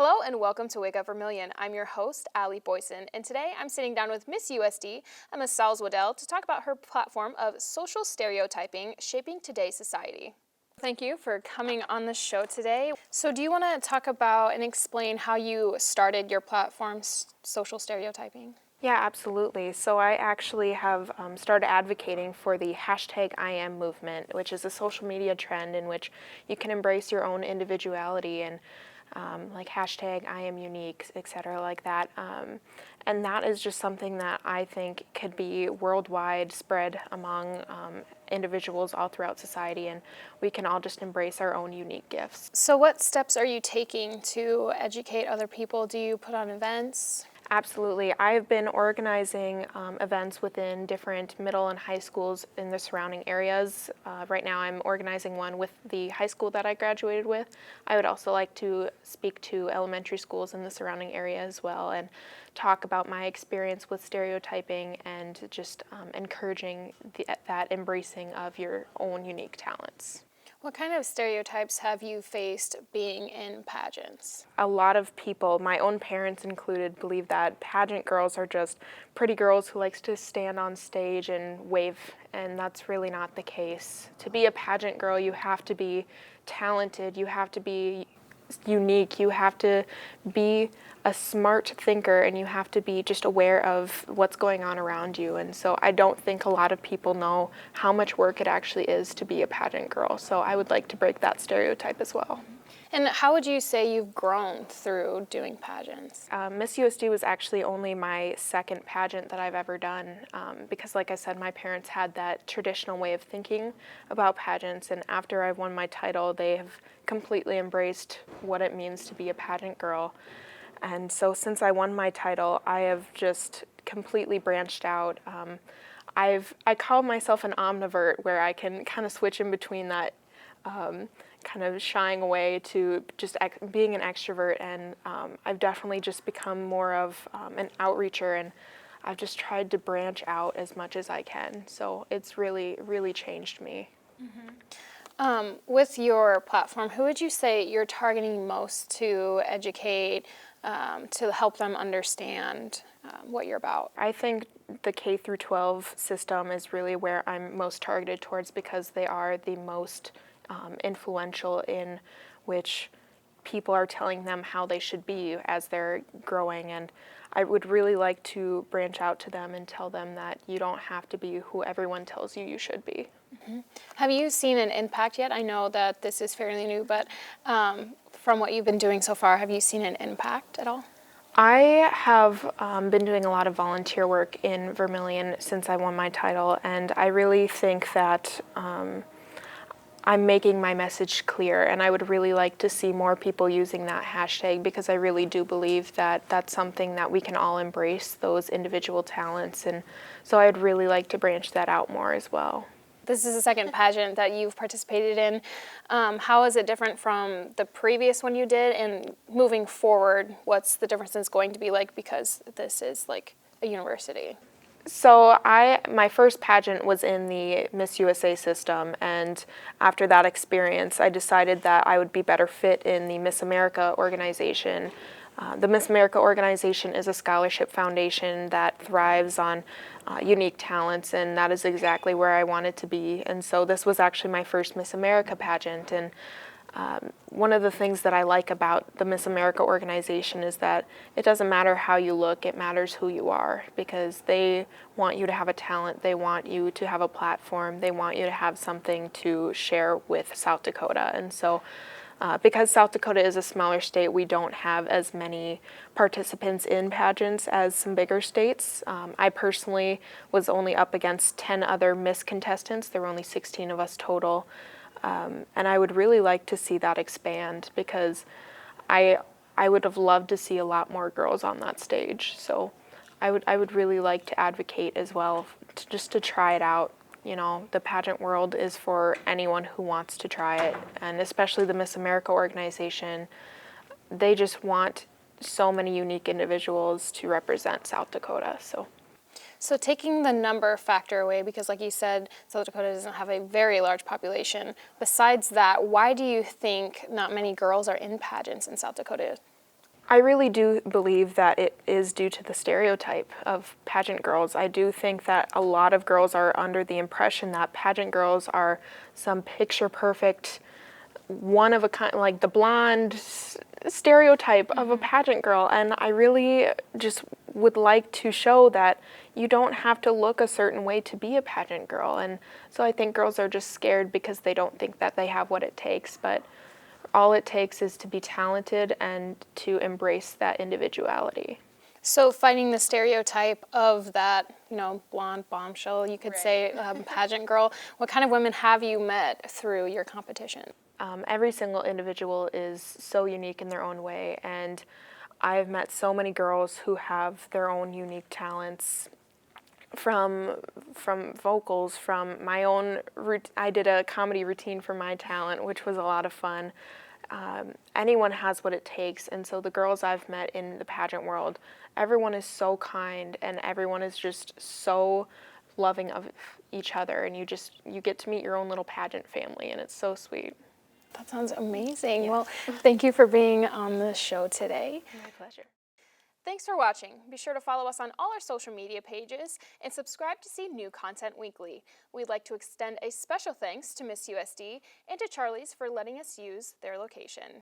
Hello and welcome to Wake Up Vermillion. I'm your host, Boysen, and today I'm sitting down with Miss USD, Miss Salzwedel, to talk about her platform of social stereotyping, shaping today's society. Thank you for coming on the show today. So do you want to talk about and explain how you started your platform, Social Stereotyping? Yeah, absolutely. So I actually have started advocating for the #IAM movement, which is a social media trend in which you can embrace your own individuality and like #IamUnique, etc. like that. And that is just something that I think could be worldwide spread among individuals all throughout society, and we can all just embrace our own unique gifts. So what steps are you taking to educate other people? Do you put on events? Absolutely. I've been organizing events within different middle and high schools in the surrounding areas. Right now I'm organizing one with the high school that I graduated with. I would also like to speak to elementary schools in the surrounding area as well and talk about my experience with stereotyping and just encouraging that embracing of your own unique talents. What kind of stereotypes have you faced being in pageants? A lot of people, my own parents included, believe that pageant girls are just pretty girls who likes to stand on stage and wave, and that's really not the case. To be a pageant girl, you have to be talented, you have to be unique, you have to be a smart thinker, and you have to be just aware of what's going on around you. And so I don't think a lot of people know how much work it actually is to be a pageant girl. So I would like to break that stereotype as well. And how would you say you've grown through doing pageants? Miss USD was actually only my second pageant that I've ever done because, like I said, my parents had that traditional way of thinking about pageants, and after I won my title, they have completely embraced what it means to be a pageant girl. And so since I won my title, I have just completely branched out. I call myself an omnivert, where I can kind of switch in between that kind of shying away to just being an extrovert, and I've definitely just become more of an outreacher, and I've just tried to branch out as much as I can. So it's really changed me. Mm-hmm. With your platform, who would you say you're targeting most to educate, to help them understand what you're about? I think the K through 12 system is really where I'm most targeted towards, because they are the most influential, in which people are telling them how they should be as they're growing, and I would really like to branch out to them and tell them that you don't have to be who everyone tells you should be. Mm-hmm. Have you seen an impact yet? I know that this is fairly new, but from what you've been doing so far, have you seen an impact at all? I have been doing a lot of volunteer work in Vermillion since I won my title, and I really think that I'm making my message clear, and I would really like to see more people using that hashtag, because I really do believe that that's something that we can all embrace, those individual talents, and so I'd really like to branch that out more as well. This is the second pageant that you've participated in. How is it different from the previous one you did, and moving forward, what's the difference it's going to be like, because this is like a university? So my first pageant was in the Miss USA system, and after that experience, I decided that I would be better fit in the Miss America organization. The Miss America organization is a scholarship foundation that thrives on unique talents, and that is exactly where I wanted to be. And so this was actually my first Miss America pageant, and one of the things that I like about the Miss America organization is that it doesn't matter how you look, it matters who you are, because they want you to have a talent, they want you to have a platform, they want you to have something to share with South Dakota. And so because South Dakota is a smaller state, we don't have as many participants in pageants as some bigger states. I personally was only up against 10 other Miss contestants. There were only 16 of us total. And I would really like to see that expand, because I would have loved to see a lot more girls on that stage. So I would really like to advocate as well, just to try it out. You know, the pageant world is for anyone who wants to try it, and especially the Miss America organization. They just want so many unique individuals to represent South Dakota. So taking the number factor away, because like you said, South Dakota doesn't have a very large population. Besides that, why do you think not many girls are in pageants in South Dakota? I really do believe that it is due to the stereotype of pageant girls. I do think that a lot of girls are under the impression that pageant girls are some picture perfect, one of a kind, like the blonde stereotype of a pageant girl. And I really just would like to show that you don't have to look a certain way to be a pageant girl. And so I think girls are just scared because they don't think that they have what it takes. But all it takes is to be talented and to embrace that individuality. So fighting the stereotype of that, blonde bombshell, you could say, pageant girl, what kind of women have you met through your competition? Every single individual is so unique in their own way, and I've met so many girls who have their own unique talents, from vocals, from my own I did a comedy routine for my talent, which was a lot of fun. Anyone has what it takes, and so the girls I've met in the pageant world, everyone is so kind, and everyone is just so loving of each other, and you get to meet your own little pageant family, and it's so sweet. That sounds amazing. Yeah. Well, thank you for being on the show today. My pleasure. Thanks for watching. Be sure to follow us on all our social media pages and subscribe to see new content weekly. We'd like to extend a special thanks to Miss USD and to Charlie's for letting us use their location.